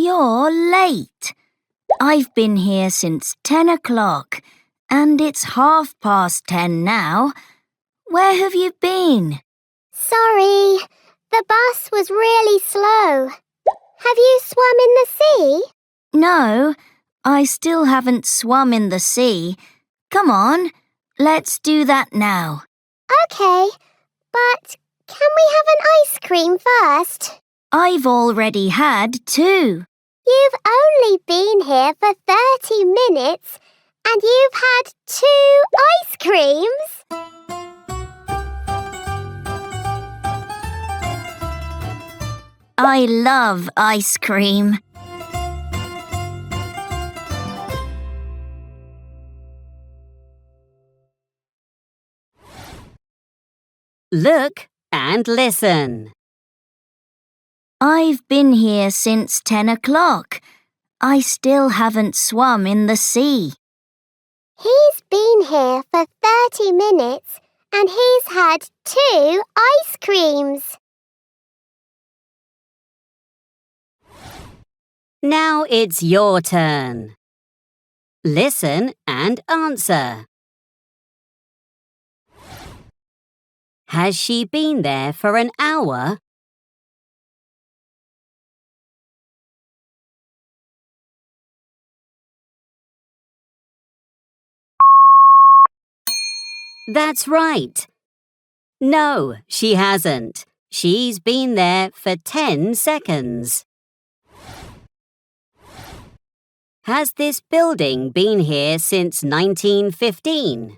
You're late. I've been here since 10 o'clock and it's 10:30 now. Where have you been? Sorry, the bus was really slow. Have you swum in the sea? No, I still haven't swum in the sea. Come on, let's do that now. Okay, but can we have an ice cream first? I've already had 2. You've only been here for 30 minutes and you've had 2 ice creams? I love ice cream. Look and listen. I've been here since 10 o'clock. I still haven't swum in the sea. He's been here for 30 minutes and he's had 2 ice creams. Now it's your turn. Listen and answer. Has she been there for an hour? That's right. No, she hasn't. She's been there for 10 seconds. Has this building been here since 1915?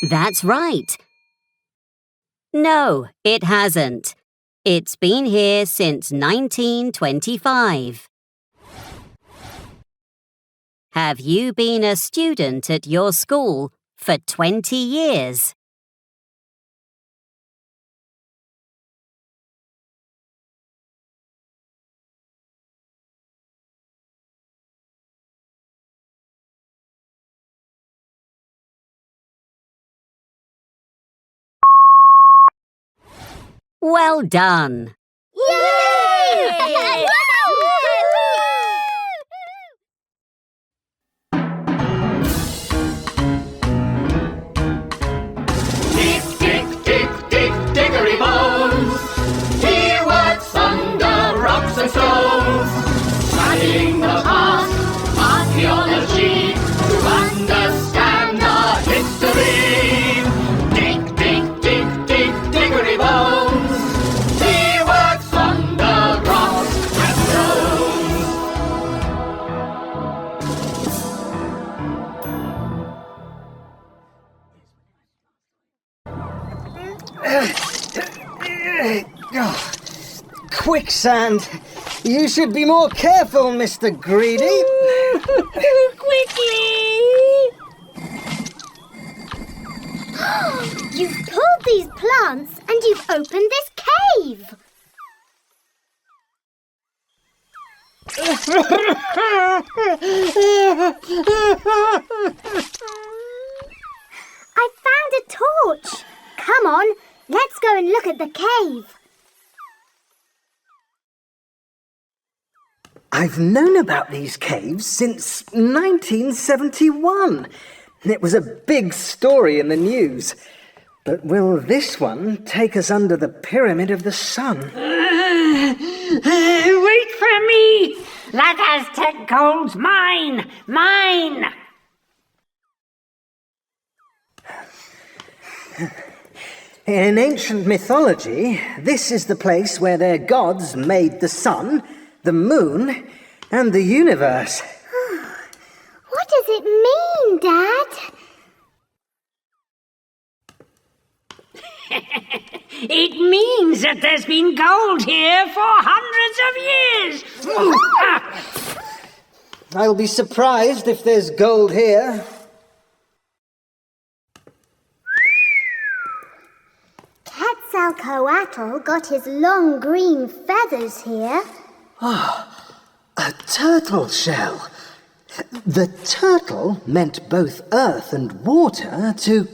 That's right. No, it hasn't. It's been here since 1925. Have you been a student at your school for 20 years? Well done! Yay! Tick, tick, tick, tick, tickery bones. He works under rocks and stones, studying the past, archaeology, to understand our history. Tick, tick, tick, tick, tickery bones. He works under rocks and stones. Quicksand! You should be more careful, Mr. Greedy. Quickly! You've pulled these plants and you've opened this cave. I found a torch. Come on, let's go and look at the cave. I've known about these caves since 1971. It was a big story in the news. But will this one take us under the Pyramid of the Sun? Wait for me! That Aztec gold's mine! Mine! In ancient mythology, this is the place where their gods made the sun, the moon, and the universe. What does it mean, Dad? It means that there's been gold here for hundreds of years! I'll be surprised if there's gold here. Quetzalcoatl got his long green feathers here. A turtle shell. The turtle meant both earth and water to...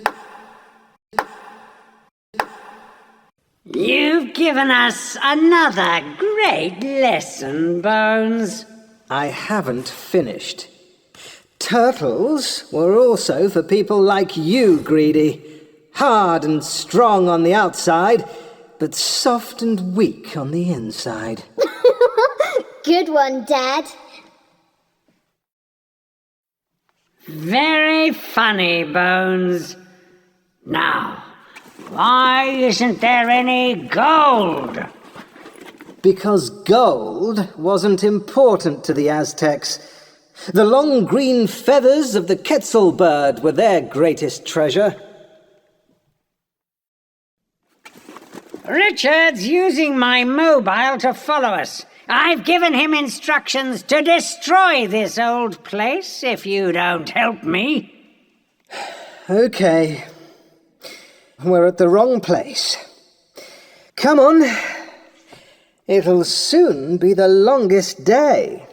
You've given us another great lesson, Bones. I haven't finished. Turtles were also for people like you, Greedy. Hard and strong on the outside, but soft and weak on the inside. Good one, Dad. Very funny, Bones. Now, why isn't there any gold? Because gold wasn't important to the Aztecs. The long green feathers of the Quetzal bird were their greatest treasure. Richard's using my mobile to follow us. I've given him instructions to destroy this old place if you don't help me. Okay. We're at the wrong place. Come on. It'll soon be the longest day.